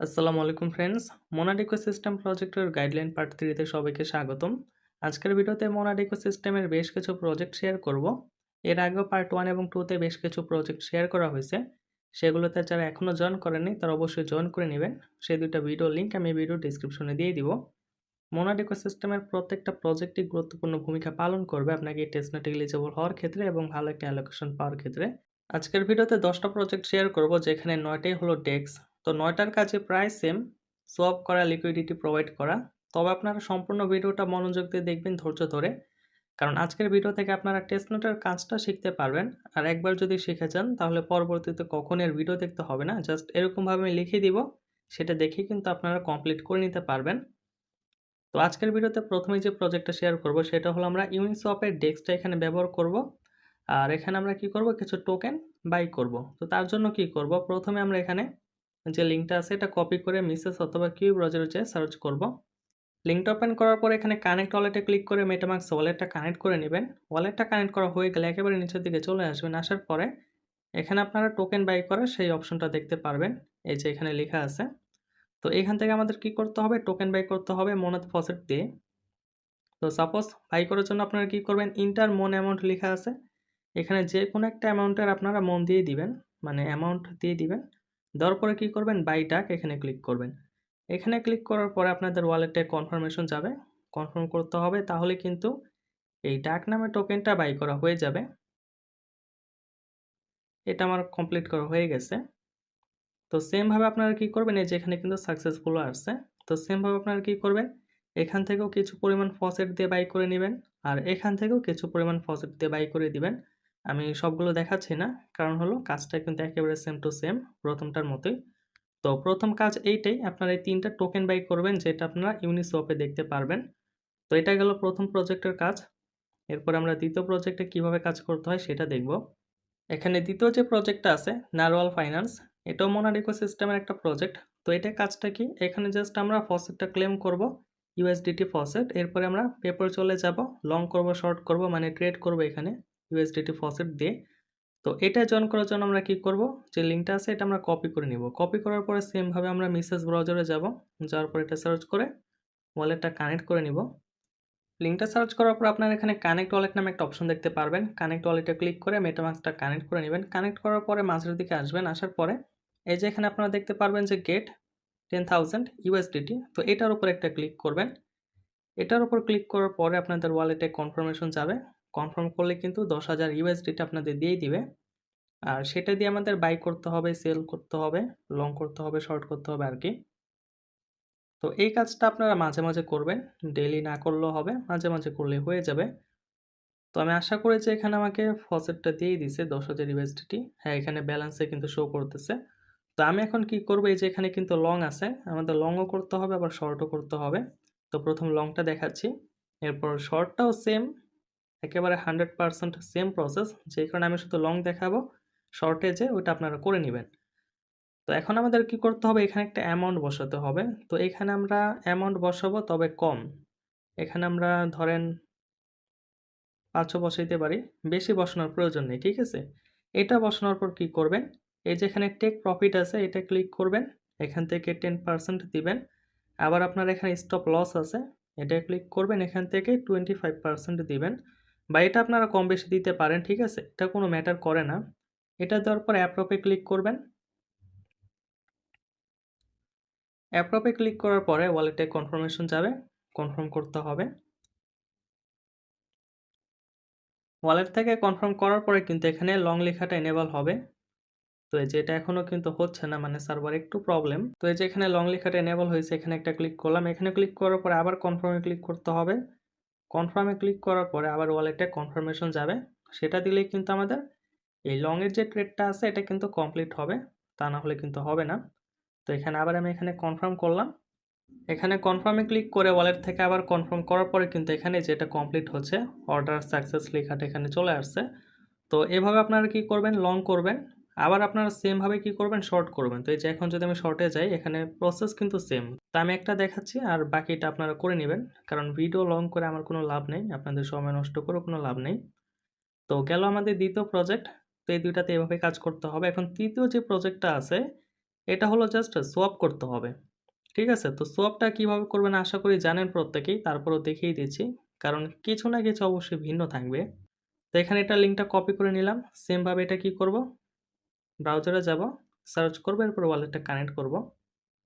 আসসালামু আলাইকুম friends. মোনাড ecosystem প্রজেক্টের গাইডলাইন পার্ট 3 তে সবাইকে স্বাগতম। আজকের ভিডিওতে মোনাড ইকোসিস্টেমের বেশ কিছু প্রজেক্ট শেয়ার করব। এর আগেও পার্ট 1 এবং 2 তে বেশ কিছু প্রজেক্ট শেয়ার করা হয়েছে। সেগুলোতে যারা এখনো জয়েন করেননি তারা অবশ্যই জয়েন করে নেবেন। সেই দুইটা ভিডিও লিংক আমি ভিডিও ডেসক্রিপশনে দিয়ে দিব। মোনাড ইকোসিস্টেমের প্রত্যেকটা প্রজেক্টই গুরুত্বপূর্ণ ভূমিকা পালন করবে আপনাকে টেস্টনেট এলিজিবল হওয়ার ক্ষেত্রে এবং ভালো একটা অ্যালোকেশন পাওয়ার ক্ষেত্রে। আজকের ভিডিওতে 10টা প্রজেক্ট শেয়ার করব, যেখানে 9টাই হলো ডেক্স। তো 9টার কাজে প্রায় সেম, সোয়াপ করা, লিকুইডিটি প্রোভাইড করা। তবে আপনারা সম্পূর্ণ ভিডিওটা মনোযোগ দিয়ে দেখবেন ধৈর্য ধরে, কারণ আজকের ভিডিও থেকে আপনারা টেস্টনেটের কাজটা শিখতে পারবেন। আর একবার যদি শিখে যান তাহলে পরবর্তীতে কখনো এর ভিডিও দেখতে হবে না, জাস্ট এরকমভাবে আমি লিখে দিব, সেটা দেখে কিন্তু আপনারা কমপ্লিট করে নিতে পারবেন। তো আজকের ভিডিওতে প্রথমেই যে প্রজেক্টটা শেয়ার করব সেটা হলো আমরা ইউনিসওয়াপের ডেক্সটা এখানে ব্যবহার করব। আর এখানে আমরা কি করব, কিছু টোকেন বাই করব। তো তার জন্য কি করব, প্রথমে আমরা এখানে যে লিঙ্কটা আছে এটা কপি করে মিসেস অথবা কিউ ব্রাউজারে যেয়ে সার্চ করব। লিঙ্কটা ওপেন করার পর এখানে কানেক্ট ওয়ালেটে ক্লিক করে মেটামাস্ক ওয়ালেটটা কানেক্ট করে নেবেন। ওয়ালেটটা কানেক্ট করা হয়ে গেলে একেবারে নিচের দিকে চলে আসবেন। আসার পরে এখানে আপনারা টোকেন বাই করার সেই অপশনটা দেখতে পারবেন, এই যে এখানে লেখা আছে। তো এখান থেকে আমাদের কি করতে হবে, টোকেন বাই করতে হবে মোনাড ফসেট দিয়ে। তো সাপোজ বাই করার জন্য আপনারা কি করবেন, ইন্টার মন অ্যামাউন্ট লেখা আছে, এখানে যে কোনো একটা অ্যামাউন্টের আপনারা মন দিয়ে দিবেন, মানে অ্যামাউন্ট দিয়ে দিবেন। দেওয়ার পরে কি করবেন, বাই ডাক এখানে ক্লিক করবেন। এখানে ক্লিক করার পরে আপনাদের ওয়ালেটে কনফার্মেশন যাবে, কনফার্ম করতে হবে, তাহলে কিন্তু এই ডাক নামে টোকেনটা বাই করা হয়ে যাবে। এটা আমার কমপ্লিট করা হয়ে গেছে। তো সেমভাবে আপনারা কি করবেন, এই যে এখানে কিন্তু সাকসেসফুল আসছে। তো সেমভাবে আপনারা কি করবেন, এখান থেকেও কিছু পরিমাণ ফসেট দিয়ে বাই করে নেবেন, আর এখান থেকেও কিছু পরিমাণ ফসেট দিয়ে বাই করে দিবেন। আমি সবগুলো দেখাচ্ছি না, কারণ হলো কাজটা কিন্তু একেবারে সেম টু সেম প্রথমটার মতোই। তো প্রথম কাজ এইটাই, আপনারা এই 3টা টোকেন বাই করবেন, যেটা আপনারা ইউনিসওয়াপে দেখতে পারবেন। তো এটা গেল প্রথম প্রজেক্টের কাজ। এরপর আমরা দ্বিতীয় প্রজেক্টে কিভাবে কাজ করতে হয় সেটা দেখব। এখানে দ্বিতীয় যে প্রজেক্টটা আছে নারওয়াল ফাইন্যান্স, এটাও মোনাড ইকোসিস্টেমের একটা প্রজেক্ট। তো এটা কাজটা কি, এখানে জাস্ট আমরা ফসেটটা ক্লেম করব, ইউএসডিটি ফসেট। এরপরে আমরা পেপার চলে যাব, লং করব, শর্ট করব, মানে ট্রেড করব এখানে ইউএসডিটি ফসেট দিয়ে। তো এটা জয়েন করার জন্য আমরা কি করব, যে লিঙ্কটা আছে এটা আমরা কপি করে নিব। কপি করার পরে সেমভাবে আমরা মেসেজ ব্রাউজারে যাব, যাওয়ার পর এটা সার্চ করে ওয়ালেটটা কানেক্ট করে নিব। লিঙ্কটা সার্চ করার পর আপনারা এখানে কানেক্ট ওয়ালেট নামে একটা অপশন দেখতে পারবেন। কানেক্ট ওয়ালেটে ক্লিক করে মেটামাস্কটা কানেক্ট করে নেবেন। কানেক্ট করার পরে মাঝের দিকে আসবেন, আসার পরে এই যে এখানে আপনারা দেখতে পারবেন যে গেট 10,000 ইউএসডিটি। তো এটার উপর একটা ক্লিক করবেন। এটার উপর ক্লিক করার পরে আপনাদের ওয়ালেটে কনফার্মেশন যাবে। কনফার্ম করলে কিন্তু 10,000 ইউএসডিটি আপনাদের দিয়েই দিবে। আর সেটা দিয়ে আমাদের বাই করতে হবে, সেল করতে হবে, লং করতে হবে, শর্ট করতে হবে আর কি। তো এই কাজটা আপনারা মাঝে মাঝে করবেন, ডেইলি না করলেও হবে, মাঝে মাঝে করলে হয়ে যাবে। তো আমি আশা করি যে এখানে আমাকে ফসেটটা দিয়েই দিছে 10,000 ইউএসডিটি। হ্যাঁ, এখানে ব্যালেন্সে কিন্তু শো করতেছে। তো আমি এখন কি করব, এই যে এখানে কিন্তু লং আছে, আমাদের লংও করতে হবে আবার শর্টও করতে হবে। তো প্রথম লংটা দেখাচ্ছি, এরপর শর্টটাও সেম, একেবারে 100% সেম প্রসেস। যে কারণে আমি শুধু লং দেখাবো, শর্টে যে ওইটা আপনারা করে নেবেন। তো এখন আমাদের কি করতে হবে, এখানে একটা অ্যামাউন্ট বসাতে হবে। তো এখানে আমরা অ্যামাউন্ট বসাবো, তবে কম। এখানে আমরা ধরেন 500 বসাইতে পারি, বেশি বসানোর প্রয়োজন নেই, ঠিক আছে? এটা বসানোর পর কি করবেন, এই যে এখানে টেক প্রফিট আছে এটা ক্লিক করবেন, এখান থেকে 10% দিবেন। আবার আপনার এখানে স্টপ লস আছে, এটা ক্লিক করবেন, এখান থেকে 25% দিবেন। বা এটা আপনারা কম বেশি দিতে পারেন, ঠিক আছে? এটা কোনো ম্যাটার করে না। এটা দেওয়ার পর অ্যাপ্রুভে ক্লিক করবেন। অ্যাপ্রুভে ক্লিক করার পরে ওয়ালেটে কনফার্মেশন যাবে, কনফার্ম করতে হবে। ওয়ালেট থেকে কনফার্ম করার পরে কিন্তু এখানে লং লেখাটা এনেবল হবে। তো এই যে এটা এখনো কিন্তু হচ্ছে না, মানে সার্ভার একটু প্রবলেম। তো এই যে এখানে লং লেখাটা এনেবল হয়েছে, এখানে একটা ক্লিক করলাম। এখানে ক্লিক করার পরে আবার কনফার্মে ক্লিক করতে হবে। কনফার্মে ক্লিক করার পরে আবার ওয়ালেটে কনফার্মেশন যাবে, সেটা দিলেই কিন্তু আমাদের এই লং এর যে ট্রেডটা আছে এটা কিন্তু কমপ্লিট হবে, তা না হলে কিন্তু হবে না। তো এখানে আবার আমি এখানে কনফার্ম করলাম। এখানে কনফার্মে ক্লিক করে ওয়ালেট থেকে আবার কনফার্ম করার পরে কিন্তু এখানে যেটা কমপ্লিট হচ্ছে, অর্ডার সাকসেস লেখাটা এখানে চলে আসছে। তো এভাবে আপনারা কি করবেন, লং করবেন, আবার আপনারা সেমভাবে কি করবেন, শর্ট করবেন। তো এই যে এখন যদি আমি শর্টে যাই, এখানে প্রসেস কিন্তু সেম। তো আমি একটা দেখাচ্ছি আর বাকিটা আপনারা করে নেবেন, কারণ ভিডিও লং করে আমার কোনো লাভ নেই, আপনাদের সময় নষ্ট করে কোনো লাভ নেই। তো গেল আমাদের দ্বিতীয় প্রজেক্ট। তো এই দুইটাতে এভাবে কাজ করতে হবে। এখন তৃতীয় যে প্রজেক্টটা আছে, এটা হলো জাস্ট সোয়াপ করতে হবে। ঠিক আছে? তো সোয়াপটা কিভাবে করবেন আশা করি জানেন প্রত্যেকেই। তারপরেও দেখিয়ে দিচ্ছি। কারণ কিছু না কিছু অবশ্যই ভিন্ন থাকবে। তো এখানে এটা লিঙ্কটা কপি করে নিলাম। সেম ভাবে এটা কি করব? ব্রাউজারে যাব, সার্চ করব, এরপর ওয়ালেটটা কানেক্ট করব।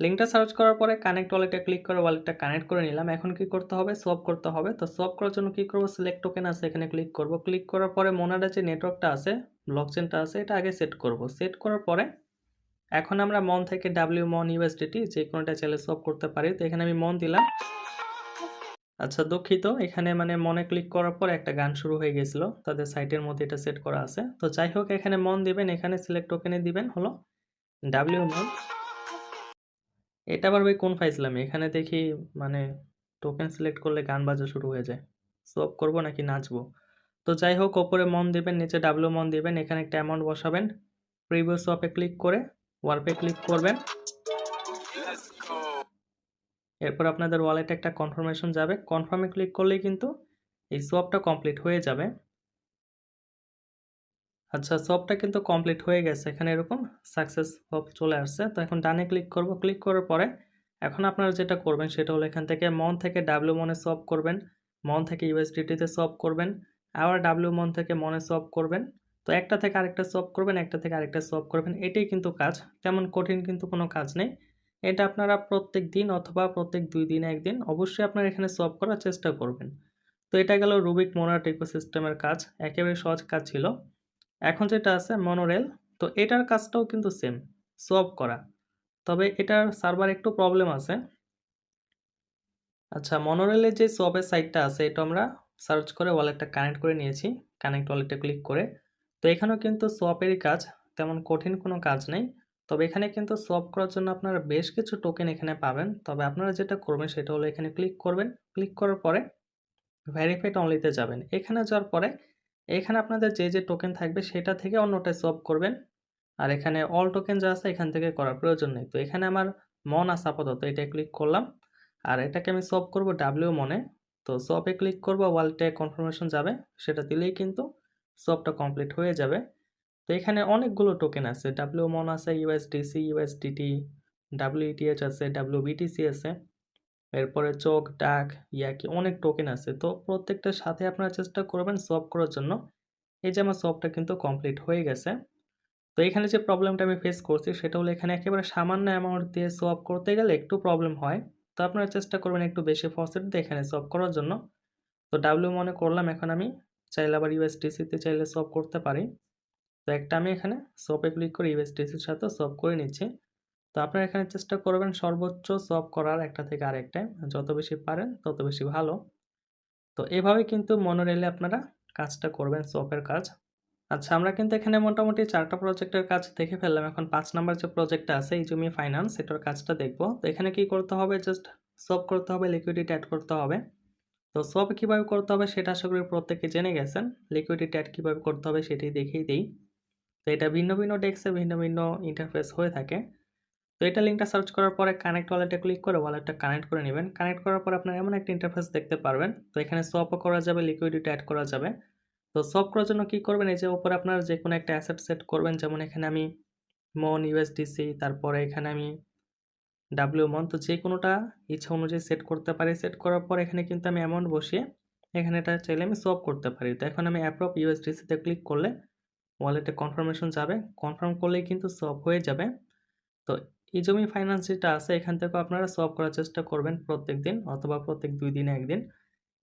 লিঙ্কটা সার্চ করার পরে কানেক্ট ওয়ালেটে ক্লিক করে ওয়ালেটটা কানেক্ট করে নিলাম। এখন কি করতে হবে? সোয়াপ করতে হবে। তো সোয়াপ করার জন্য কি করব? সিলেক্ট টোকেন আছে এখানে ক্লিক করব। ক্লিক করার পরে মনাডে যে নেটওয়ার্কটা আছে, ব্লকচেইনটা আছে এটা আগে সেট করব। সেট করার পরে এখন আমরা মন থেকে WMON USDT যেকোনোটা চাইলে সোয়াপ করতে পারি। তো এখানে আমি মন দিলাম। আচ্ছা দুঃখিত, এখানে মানে মনে ক্লিক করার পর একটা গান শুরু হয়ে গেছিল। তাদের সাইটের মধ্যে এটা সেট করা আছে। তো যাই হোক এখানে মন দিবেন, এখানে সিলেক্ট টোকেনে দিবেন হলো WMON। এটা আবার ভাই কোন ফাইজলামি? এখানে দেখি মানে টোকেন সিলেক্ট করলে গান বাজা শুরু হয়ে যায়। সোয়াপ করব নাকি নাচবো? তো যাই হোক ওপরে মন দিবেন, নিচে WMON দিবেন, এখানে একটা অ্যামাউন্ট বসাবেন। প্রিভিউ সোয়াপে ক্লিক করে ওয়ার্পে ক্লিক করবেন। এরপর আপনাদের ওয়ালেটে একটা কনফার্মেশন যাবে। কনফার্মে ক্লিক করলেই কিন্তু এই সোয়াপটা কমপ্লিট হয়ে যাবে। আচ্ছা সোয়াপটা কিন্তু কমপ্লিট হয়ে গেছে। এখানে এরকম সাকসেস সোয়াপ চলে আসছে। তো এখন ডানে ক্লিক করব। ক্লিক করার পরে এখন আপনারা যেটা করবেন সেটা হলো এখান থেকে মন থেকে WMON এ সোয়াপ করবেন। মন থেকে USDT তে সোয়াপ করবেন। আবার WMON থেকে মনে সোয়াপ করবেন। তো একটা থেকে আরেকটা সোয়াপ করবেন, একটা থেকে আরেকটা সোয়াপ করবেন। এটাই কিন্তু কাজ। তেমন কঠিন কিন্তু কোনো কাজ নেই। এটা আপনারা প্রত্যেক দিন অথবা প্রত্যেক ২ দিনে ১ দিন অবশ্যই আপনারা এখানে সোয়াপ করার চেষ্টা করবেন। তো এটা গেল রুবিক মোনাট ইকোসিস্টেমের কাজ। একেবারে সহজ কাজ ছিল। এখন যেটা আছে মনোরেল, তো এটার কাজটাও কিন্তু সেম, সোয়াপ করা। তবে এটার সার্ভার একটু প্রবলেম আছে। আচ্ছা মনোরেলের যে সোয়াপের সাইটটা আছে এটা আমরা সার্চ করে ওয়ালেটটা কানেক্ট করে নিয়েছি। কানেক্ট ওয়ালেটে ক্লিক করে। তো এখানেও কিন্তু সোয়াপেরই কাজ, তেমন কঠিন কোনো কাজ নেই। তবে এখানে কিন্তু সোয়াপ করার জন্য আপনারা বেশ কিছু টোকেন এখানে পাবেন। তবে আপনারা যেটা করবেন সেটা হলো এখানে ক্লিক করবেন। ক্লিক করার পরে ভেরিফাইড অনলিতে যাবেন। এখানে যাওয়ার পরে এখানে আপনাদের যে টোকেন থাকবে সেটা থেকে অন্যটায় সোয়াপ করবেন। আর এখানে অল টোকেন যা আছে এখান থেকে করার প্রয়োজন নেই। তো এখানে আমার মন আছে আপাতত, এটায় ক্লিক করলাম। আর এটাকে আমি সোয়াপ করব WMON এ। তো সোয়াপে ক্লিক করব, ওয়ালেটে কনফার্মেশন যাবে। সেটা দিলেই কিন্তু সোয়াপটা কমপ্লিট হয়ে যাবে। তো এখানে অনেকগুলো টোকেন আছে। WMON আছে, USDC, USDT, WETH আছে, WBTC আছে। এরপরে চোখ, ডাক, ইয়াকি অনেক টোকেন আছে। তো প্রত্যেকটার সাথে আপনারা চেষ্টা করবেন সোয়াপ করার জন্য। এই যে আমার সোয়াপটা কিন্তু কমপ্লিট হয়ে গেছে। তো এখানে যে প্রবলেমটা আমি ফেস করছি সেটা হলো এখানে একেবারে সামান্য অ্যামাউন্ট দিয়ে সোয়াপ করতে গেলে একটু প্রবলেম হয়। তো আপনারা চেষ্টা করবেন একটু বেশি ফসেট দিয়ে এখানে সোয়াপ করার জন্য। তো WMON এ করলাম, এখন আমি চাইলে আবার USDC তে চাইলে সোয়াপ করতে পারি। তো একটা আমি এখানে সোয়াপে ক্লিক করে USDC এর সাথে সোয়াপ করে নিচ্ছি। তো আপনারা এখানে চেষ্টা করবেন সর্বোচ্চ সোয়াপ করার একটা থেকে আরেকটায়। যত বেশি পারেন তত বেশি ভালো। তো এভাবে কিন্তু মনোরেলে আপনারা কাজটা করবেন সোয়াপের কাজ। আচ্ছা আমরা কিন্তু এখানে মোটামুটি ৪ টা প্রজেক্টের কাজ দেখে ফেললাম। এখন ৫ নাম্বার যে প্রজেক্টটা আছে ইজুমি ফাইন্যান্স এটার কাজটা দেখব। তো এখানে কি করতে হবে? জাস্ট সোয়াপ করতে হবে, লিকুইডিটি এড করতে হবে। তো সোয়াপ কিভাবে করতে হবে সেটা আশা করি প্রত্যেকে জেনে গেছেন। লিকুইডিটি এড কিভাবে করতে হবে সেটাই দেখিয়ে দেই। তো এটা ভিন্ন ডেস্কে ভিন্ন ইন্টারফেস হয়ে থাকে। তো এটা লিঙ্কটা সার্চ করার পরে কানেক্ট ওয়ালেটে ক্লিক করে ওয়ালেটটা কানেক্ট করে নিবেন। কানেক্ট করার পর আপনারা এমন একটা ইন্টারফেস দেখতে পারবেন। তো এখানে সোয়াপও করা যাবে, লিকুইডিটি এড করা যাবে। তো সোয়াপ করার জন্য কি করবেন? এই যে উপরে আপনারা যেকোনো একটা অ্যাসেট সেট করবেন। যেমন এখানে আমি মন, USDC, তারপরে এখানে আমি WMON, তো যেকোনোটা ইচ্ছা অনুযায়ী সেট করতে পারি। সেট করার পর এখানে কিন্তু আমি অ্যামাউন্ট বসিয়ে এখানে এটা চাইলে আমি সোয়াপ করতে পারি। তো এখন আমি অ্যাপ্রুভ USDC তে ক্লিক করলে ওয়ালেটে কনফার্মেশন যাবে। কনফার্ম করলেই কিন্তু সোয়াপ হয়ে যাবে। তো ইজমি ফাইন্যান্স যেটা আছে এখান থেকেও আপনারা সোয়াপ করার চেষ্টা করবেন প্রত্যেকদিন অথবা প্রত্যেক ২ দিনে ১ দিন।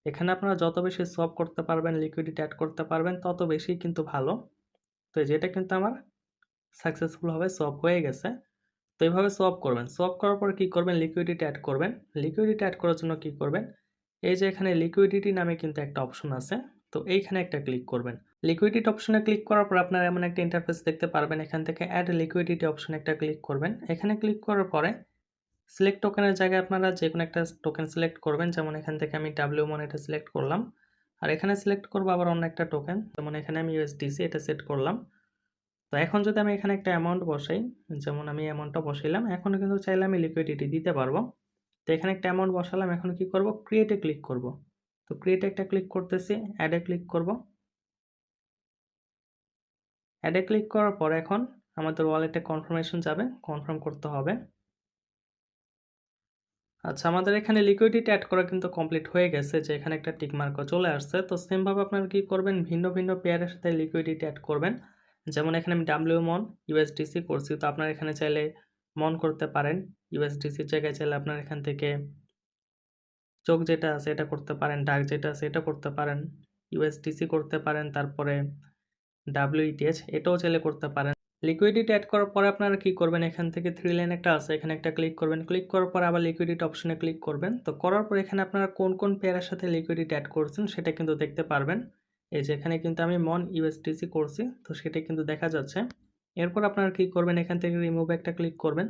এখানে আপনারা যত বেশি সোয়াপ করতে পারবেন, লিকুইডিটি এড করতে পারবেন তত বেশি কিন্তু ভালো। তো এই যে এটা কিন্তু আমার সাকসেসফুল ভাবে সোয়াপ হয়ে গেছে। তো এইভাবে সোয়াপ করবেন। সোয়াপ করার পর কি করবেন? লিকুইডিটি এড করবেন। লিকুইডিটি এড করার জন্য কি করবেন? এই যে এখানে লিকুইডিটি নামে কিন্তু একটা অপশন আছে। তো এইখানে একটা ক্লিক করবেন। লিকুইডিটি অপশনে ক্লিক করার পর আপনারা এমন একটা ইন্টারফেস দেখতে পারবেন। এখান থেকে অ্যাড লিকুইডিটি অপশনে একটা ক্লিক করবেন। এখানে ক্লিক করার পরে সিলেক্ট টোকেনের জায়গায় আপনারা যেকোনো একটা টোকেন সিলেক্ট করবেন। যেমন এখান থেকে আমি WMON এটা সিলেক্ট করলাম। আর এখানে সিলেক্ট করব আবার অন্য একটা টোকেন। যেমন এখানে আমি USDC এটা সেট করলাম। তো এখন যদি আমি এখানে একটা অ্যামাউন্ট বসাই, যেমন আমি অ্যামাউন্টটা বসাইলাম, এখন কিন্তু চাইলে আমি লিকুইডিটি দিতে পারবো। তো এখানে একটা অ্যামাউন্ট বসালাম, এখন কি করব? ক্রিয়েটে ক্লিক করব। তো ক্রিয়েটে একটা ক্লিক করতেছি, অ্যাডে ক্লিক করব। অ্যাডে ক্লিক করার পর এখন আমাদের ওয়ালেটে কনফার্মেশন যাবে, কনফার্ম করতে হবে। আচ্ছা, আমাদের এখানে লিকুইডিটি অ্যাড করা কিন্তু কমপ্লিট হয়ে গেছে, যে এখানে একটা টিক মার্কও চলে আসছে। তো সেম ভাবে আপনারা কি করবেন, ভিন্ন ভিন্ন পেয়ারের সাথে লিকুইডিটি অ্যাড করবেন। যেমন এখানে আমি WMON USDC করছি, তো আপনারা এখানে চাইলে মন করতে পারেন। USDC-র জায়গায় চাইলে আপনারা এখান থেকে চোখ যেটা আছে এটা করতে পারেন, ডাক যেটা আছে এটা করতে পারেন, USDC করতে পারেন, তারপরে WETH এটাও চাইলে করতে পারেন। লিকুইডিটি অ্যাড করার পরে আপনারা কি করবেন, এখান থেকে 3 লাইন একটা আছে, এখানে একটা ক্লিক করবেন। ক্লিক করার পর আবার লিকুইডিটি অপশনে ক্লিক করবেন। তো করার পর এখানে আপনারা কোন কোন পেয়ারের সাথে লিকুইডিটি অ্যাড করছেন সেটা কিন্তু দেখতে পারবেন। এই যে এখানে কিন্তু আমি মন USDC করছি, তো সেটা কিন্তু দেখা যাচ্ছে। এরপর আপনারা কি করবেন, এখান থেকে রিমুভে একটা ক্লিক করবেন।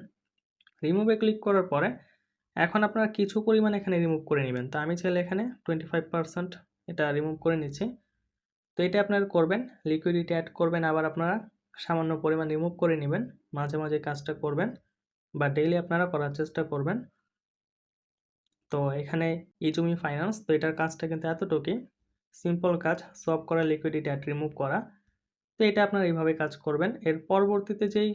রিমুভে ক্লিক করার পরে এখন আপনারা কিছু পরিমাণ এখানে রিমুভ করে নেবেন। তো আমি চাইলে এখানে 25% এটা রিমুভ করে নিচ্ছি। তো এটা আপনারা করবেন, লিকুইডিটি অ্যাড করবেন, আবার আপনারা সামান্য পরিমাণ রিমুভ করে নেবেন। মাঝে মাঝে কাজটা করবেন বা ডেইলি আপনারা করার চেষ্টা করবেন। তো এখানে ইজুমি ফাইন্যান্স, তো এটার কাজটা কিন্তু এতটুকুই সিম্পল কাজ, সলভ করা, লিকুইডিটি অ্যাড রিমুভ করা। তো এটা আপনারা এইভাবে কাজ করবেন। এর পরবর্তীতে যেই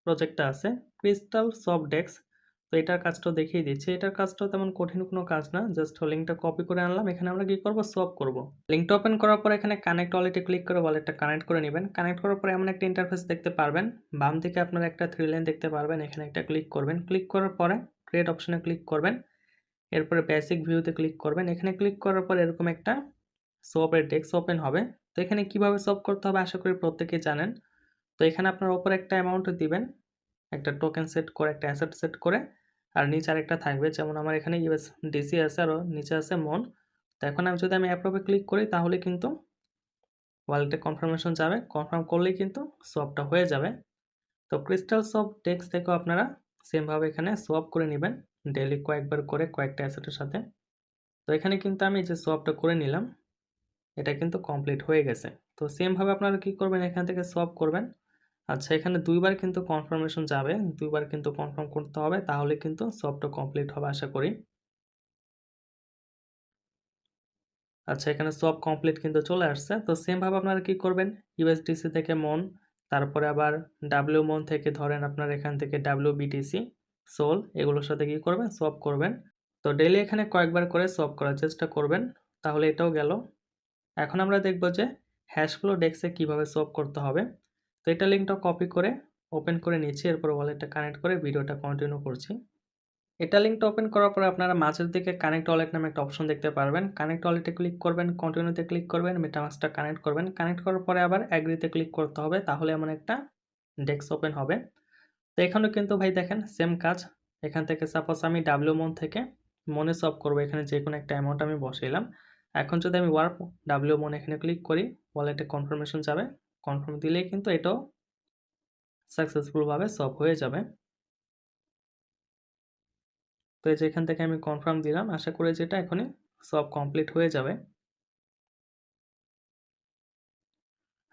প্রজেক্টটা আছে ক্রিস্টাল সফট ডেস্ক, তো এটার কাজটাও দেখিয়ে দিচ্ছি। এটার কাজটাও তেমন কঠিন কোনো কাজ না, জাস্ট লিঙ্কটা কপি করে আনলাম। এখানে আমরা কি করব, সোয়াপ করব। লিঙ্কটা ওপেন করার পর এখানে কানেক্ট ওয়ালেটে ক্লিক করে ওয়ালেটটা কানেক্ট করে নেবেন। কানেক্ট করার পরে এমন একটা ইন্টারফেস দেখতে পারবেন, বাম দিকে আপনারা একটা 3 লাইন দেখতে পারবেন, এখানে একটা ক্লিক করবেন। ক্লিক করার পরে ক্রিয়েট অপশনে ক্লিক করবেন। এরপরে বেসিক ভিউতে ক্লিক করবেন। এখানে ক্লিক করার পর এরকম একটা সোয়াপের ডেস্ক ওপেন হবে। তো এখানে কিভাবে সোয়াপ করতে হবে আশা করি প্রত্যেকেই জানেন। তো এখানে আপনার উপরে একটা অ্যামাউন্ট দিবেন, একটা টোকেন সেট করে, একটা অ্যাসেট সেট করে, আর নিচে আরেকটা থাকবে। যেমন আমার এখানে USDC আছে আর নিচে আছে মন। তো এখন আমি যদি অ্যাপ্রুভে ক্লিক করি তাহলে কিন্তু ওয়ালেটে কনফার্মেশন যাবে। কনফার্ম করলেই কিন্তু সোয়াপটা হয়ে যাবে। তো ক্রিস্টাল সোয়াপ ডেস্ক থেকেও আপনারা সেমভাবে এখানে সোয়াপ করে নেবেন, ডেইলি কয়েকবার করে কয়েকটা অ্যাসেটের সাথে। তো এখানে কিন্তু আমি যে সোয়াপটা করে নিলাম এটা কিন্তু কমপ্লিট হয়ে গেছে। তো সেমভাবে আপনারা কি করবেন, এখান থেকে সোয়াপ করবেন। আচ্ছা, এখানে 2 বার কিন্তু কনফার্মেশন যাবে, 2 বার কিন্তু কনফার্ম করতে হবে, তাহলে কিন্তু সবটা কমপ্লিট হবে আশা করি। আচ্ছা, এখানে সব কমপ্লিট কিন্তু চলে আসছে। তো সেম ভাবে আপনারা কি করবেন, USDC থেকে মন, তারপরে আবার WMON থেকে ধরেন আপনার এখান থেকে WBTC, সোল, এগুলোর সাথে কি করবেন, সোয়াপ করবেন। তো ডেইলি এখানে কয়েকবার করে সোয়াপ করার চেষ্টা করবেন, তাহলে এটাও গেল। এখন আমরা দেখব যে হ্যাশফ্লো ডেস্কে কিভাবে সোয়াপ করতে হবে। তো এটা লিঙ্কটা কপি করে ওপেন করে নিচ্ছি, এরপর ওয়ালেটটা কানেক্ট করে ভিডিওটা কন্টিনিউ করছি। এটা লিঙ্কটা ওপেন করার পরে আপনারা মাঝের দিকে কানেক্ট ওয়ালেট নামে একটা অপশন দেখতে পারবেন। কানেক্ট ওয়ালেটে ক্লিক করবেন, কন্টিনিউতে ক্লিক করবেন, মেটামাস্কটা কানেক্ট করবেন। কানেক্ট করার পরে আবার এগ্রিতে ক্লিক করতে হবে, তাহলে এমন একটা ডেস্ক ওপেন হবে। তো এখানেও কিন্তু ভাই দেখেন সেম কাজ। এখান থেকে সাপোজ আমি WMON থেকে মনে সলভ করবো, এখানে যে কোনো একটা অ্যামাউন্ট আমি বসাইলাম। এখন যদি আমি ওয়ার্প WMON এখানে ক্লিক করি, ওয়ালেটে কনফার্মেশন যাবে। কনফার্ম দিলেই কিন্তু এটাও সাকসেসফুলভাবে সলভ হয়ে যাবে। তো এই যে এখান থেকে আমি কনফার্ম দিলাম, আশা করি যেটা এখনই সব কমপ্লিট হয়ে যাবে।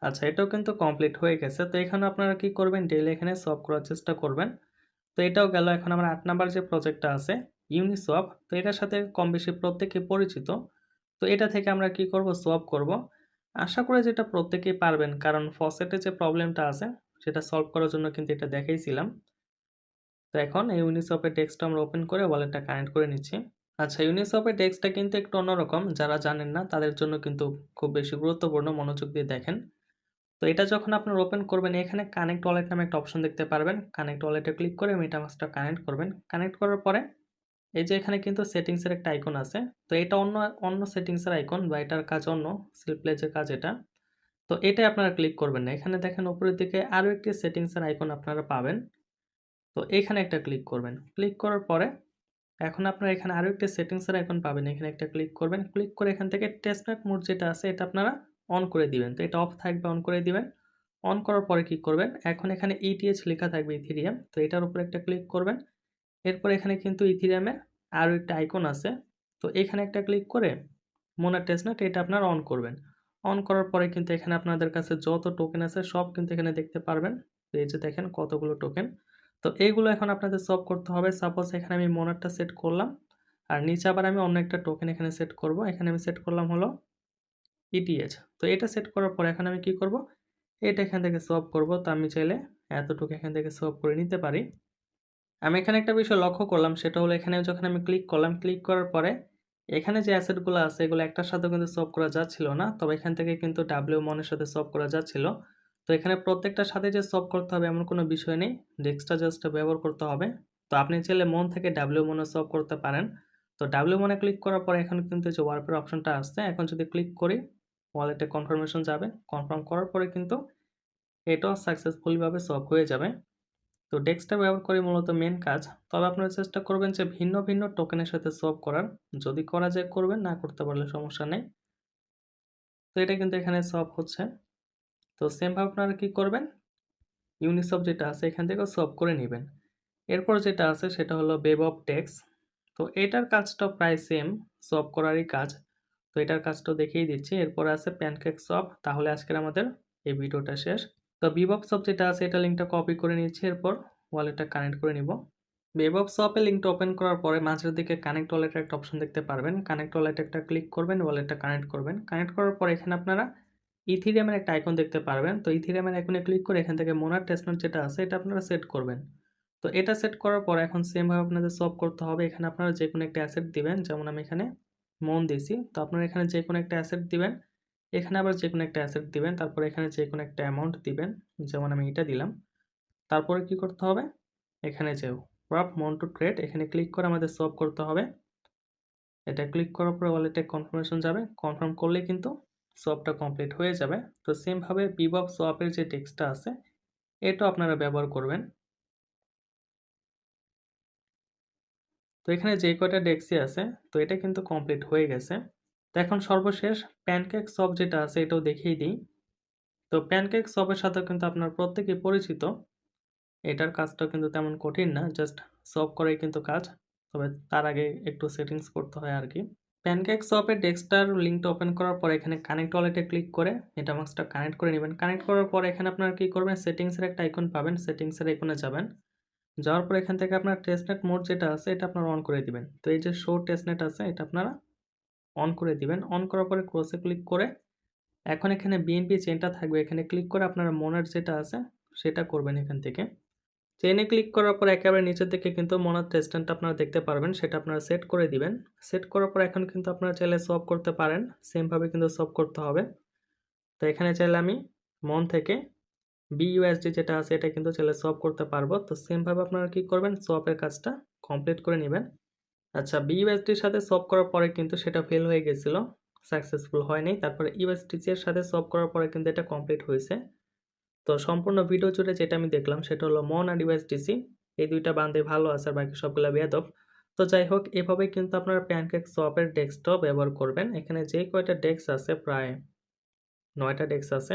আচ্ছা, এটাও কিন্তু কমপ্লিট হয়ে গেছে। তো এখানে আপনারা কি করবেন, ডেইলি এখানে সলভ করার চেষ্টা করবেন। তো এটাও গেল। এখন আমার 8 নাম্বার যে প্রজেক্টটা আছে ইউনিসওয়াপ, তো এটার সাথে কম বেশি প্রত্যেকে পরিচিত। তো এটা থেকে আমরা কি করব, সোয়াপ করব। আশা করি যেটা প্রত্যেকেই পারবেন, কারণ ফসেটে যে প্রবলেমটা আছে সেটা সলভ করার জন্য কিন্তু এটা দেখাইছিলাম। তো এখন এই ইউনিসওয়াপের ডেস্কটা আমরা ওপেন করে ওয়ালেটটা কানেক্ট করে নিচ্ছি। আচ্ছা, ইউনিসওয়াপের ডেস্কটা কিন্তু একটু অন্যরকম, যারা জানেন না তাদের জন্য কিন্তু খুব বেশি গুরুত্বপূর্ণ, মনোযোগ দিয়ে দেখেন। তো এটা যখন আপনারা ওপেন করবেন, এখানে কানেক্ট ওয়ালেট নামে একটা অপশন দেখতে পারবেন। কানেক্ট ওয়ালেটে ক্লিক করে মেটামাস্কটা কানেক্ট করবেন। কানেক্ট করার পরে এই যে এখানে কিন্তু সেটিংসের একটা আইকন আছে। তো এটা অন্য অন্য সেটিংসের আইকন, বা এটার কাজ অন্য, সিলপ্লেজের কাজ এটা। তো এটাই আপনারা ক্লিক করবেন না। এখানে দেখেন উপরের দিকে আরও একটি সেটিংসের আইকন আপনারা পাবেন। তো এখানে একটা ক্লিক করবেন। ক্লিক করার পরে এখন আপনারা এখানে আরও একটা সেটিংসের আইকন পাবেন, এখানে একটা ক্লিক করবেন। ক্লিক করে এখান থেকে টেস্টনেট মোড যেটা আছে এটা আপনারা অন করে দিবেন। তো এটা অফ থাকবে, অন করে দিবেন। অন করার পরে কি করবেন, এখন এখানে ETH লেখা থাকবে, ইথেরিয়াম। তো এটার উপরে একটা ক্লিক করবেন। এরপর এখানে কিন্তু ইথেরিয়ামের আরও একটা আইকন আছে। তো এখানে একটা ক্লিক করে মোনা টেস্টনেট এটা আপনারা অন করবেন। অন করার পরে কিন্তু এখানে আপনাদের কাছে যত টোকেন আছে সব কিন্তু এখানে দেখতে পারবেন। তো এই যে দেখেন কতগুলো টোকেন। তো এইগুলো এখন আপনাদের সলভ করতে হবে। সাপোজ এখানে আমি মোনারটা সেট করলাম, আর নিচে আবার আমি অন্য একটা টোকেন এখানে সেট করব। এখানে আমি সেট করলাম হলো ETH। তো এটা সেট করার পর এখন আমি কি করব, এটা এখান থেকে সলভ করব। তো আমি চাইলে এতটুকু এখান থেকে সলভ করে নিতে পারি। আমি এখানে একটা বিষয় লক্ষ্য করলাম, সেটা হলো এখানে যখন আমি ক্লিক করলাম, ক্লিক করার পরে এখানে যে অ্যাসেটগুলো আছে এগুলো একটার সাথেও কিন্তু সলভ করা যাচ্ছিল না। তবে এখান থেকে কিন্তু WMON এর সাথে সলভ করা যাচ্ছিল। তো এখানে প্রত্যেকটার সাথে যে সলভ করতে হবে এমন কোনো বিষয় নেই। ডেক্সটা জাস্ট ব্যবহার করতে হবে। তো আপনি চাইলে মন থেকে WMON এ সলভ করতে পারেন। তো WMON এ ক্লিক করার পরে এখন কিন্তু যে ওয়ার্পের অপশনটা আসছে, এখন যদি ক্লিক করি ওয়ালেটে কনফার্মেশন যাবে। কনফার্ম করার পরে কিন্তু এটাও সাকসেসফুলি ভাবে সলভ হয়ে যাবে। তো ডেক্সটা ব্যবহার করে মূলত মেন কাজ। তবে আপনারা চেষ্টা করবেন যে ভিন্ন ভিন্ন টোকেনের সাথে সলভ করার। যদি করা যায় করবেন, না করতে পারলে সমস্যা নেই। তো এটা কিন্তু এখানে সলভ হচ্ছে। তো সেম ভাবে আপনারা কি করবেন, ইউনিসলভ যেটা আছে এখান থেকেও সলভ করে নেবেন। এরপর যেটা আছে সেটা হলো ওয়েব অফ টেক্স। তো এটার কাজটা প্রায় সেম, সলভ করারই কাজ। তো এটার কাজটাও দেখিয়ে দিচ্ছি। এরপর আছে প্যানকেক সলভ। তাহলে আজকের আমাদের এই ভিডিওটা শেষ। তো বিবব যেটা আছে এটা লিঙ্কটা কপি করে নিচ্ছি, এরপর ওয়ালেটটা কানেক্ট করে নিব। বিবব এর লিঙ্কটা ওপেন করার পরে মাঝের দিকে কানেক্ট ওয়ালেটের একটা অপশন দেখতে পারবেন। কানেক্ট ওয়ালেটে একটা ক্লিক করবেন, ওয়ালেটটা কানেক্ট করবেন। কানেক্ট করার পর এখানে আপনারা ইথিরিয়ামের একটা আইকন দেখতে পারবেন। তো ইথিরিয়ামের আইকনে ক্লিক করে এখান থেকে মোনার টেস্টনেট যেটা আছে এটা আপনারা সেট করবেন। তো এটা সেট করার পর এখন সেম ভাবে আপনাদের সলভ করতে হবে। এখানে আপনারা যে কোনো একটা অ্যাসেট দিবেন, যেমন আমি এখানে মন দিয়েছি। তো আপনারা এখানে যে কোনো একটা অ্যাসেট দিবেন, এখানে আবার যে কোনো একটা অ্যাসেট দিবেন, তারপর এখানে যে কোনো একটা অ্যামাউন্ট দিবেন, যেমন আমি এটা দিলাম। তারপরে কি করতে হবে, এখানে যে wrap mount to trade এখানে ক্লিক করে আমাদের সলভ করতে হবে। এটা ক্লিক করার পরে ওয়ালেটে কনফার্মেশন যাবে। কনফার্ম করলেই কিন্তু সলভটা কমপ্লিট হয়ে যাবে। তো সেম ভাবে বিবব সোয়াপের যে টেক্সটটা আছে এটাও আপনারা ব্যবহার করবেন। তো এখানে যে কয়টা ডেক্সই আছে তো এটা কিন্তু কমপ্লিট হয়ে গেছে। তো এখন সর্বশেষ প্যানকেক সলভ যেটা আছে এটাও দেখিয়ে দিই। তো প্যানকেক সলভের সাথে কিন্তু আপনারা প্রত্যেকেই পরিচিত। এটার কাজটাও কিন্তু তেমন কঠিন না, জাস্ট সলভ করাই কিন্তু কাজ। তবে তার আগে একটু সেটিংস করতে হয় আর কি। প্যানকেক সলভের ডেস্কটার লিঙ্কটা ওপেন করার পর এখানে কানেক্ট ওয়ালেটে ক্লিক করে মেটামাস্কটা কানেক্ট করে নেবেন। কানেক্ট করার পর এখানে আপনারা কি করবেন, সেটিংসের একটা আইকন পাবেন, সেটিংসের আইকনে যাবেন। যাওয়ার পর এখান থেকে আপনার টেস্টনেট মোড যেটা আছে এটা আপনারা অন করে দিবেন। তো এই যে শো টেস্টনেট আছে এটা আপনারা অন করে দিবেন। অন করার পরে ক্রসে ক্লিক করে এখন এখানে বিএনপি চেইনটা থাকবে, এখানে ক্লিক করে আপনারা মোনার যেটা আছে সেটা করবেন। এখান থেকে চেইনে ক্লিক করার পর একেবারে নিচের দিকে কিন্তু মোনার টেস্টনেটটা আপনারা দেখতে পারবেন, সেটা আপনারা সেট করে দিবেন। সেট করার পর এখন কিন্তু আপনারা চাইলে সলভ করতে পারেন, সেম ভাবে কিন্তু সলভ করতে হবে। তো এখানে চাইলে আমি মন থেকে BUSD যেটা আছে এটা কিন্তু চাইলে সলভ করতে পারবো। তো সেম ভাবে আপনারা কি করবেন, সলভের কাজটা কমপ্লিট করে নেবেন। আচ্ছা, BUSD-র সাথে সলভ করার পরে কিন্তু সেটা ফেল হয়ে গেছিল, সাকসেসফুল হয়নি। তারপরে USDC এর সাথে সলভ করার পরে কিন্তু এটা কমপ্লিট হয়েছে। তো সম্পূর্ণ ভিডিও জুড়ে যেটা আমি দেখলাম সেটা হলো মন আর USDC এই দুইটা বান্দে ভালো আছে আর বাকি সবগুলা বেয়াদব। তো যাই হোক, এভাবে কিন্তু আপনারা প্যানকেক সোয়াপের ডেস্কটাও ব্যবহার করবেন। এখানে যে কয়টা ডেস্ক আছে প্রায় 9টা ডেস্ক আছে।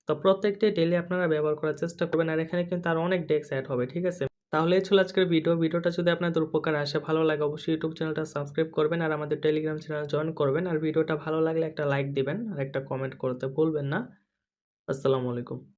তো প্রত্যেকটি ডেইলি আপনারা ব্যবহার করার চেষ্টা করবেন। আর এখানে কিন্তু আরো অনেক ডেস্ক অ্যাড হবে, ঠিক আছে? তাহলে এই ছিল আজকের ভিডিও। ভিডিওটা যদি আপনাদের উপকারে আসে, ভালো লাগে, অবশ্যই ইউটিউব চ্যানেলটা সাবস্ক্রাইব করবেন আর আমাদের টেলিগ্রাম চ্যানেল জয়েন করবেন। আর ভিডিওটা ভালো লাগলে একটা লাইক দিবেন আর একটা কমেন্ট করতে ভুলবেন না। আসসালামু আলাইকুম।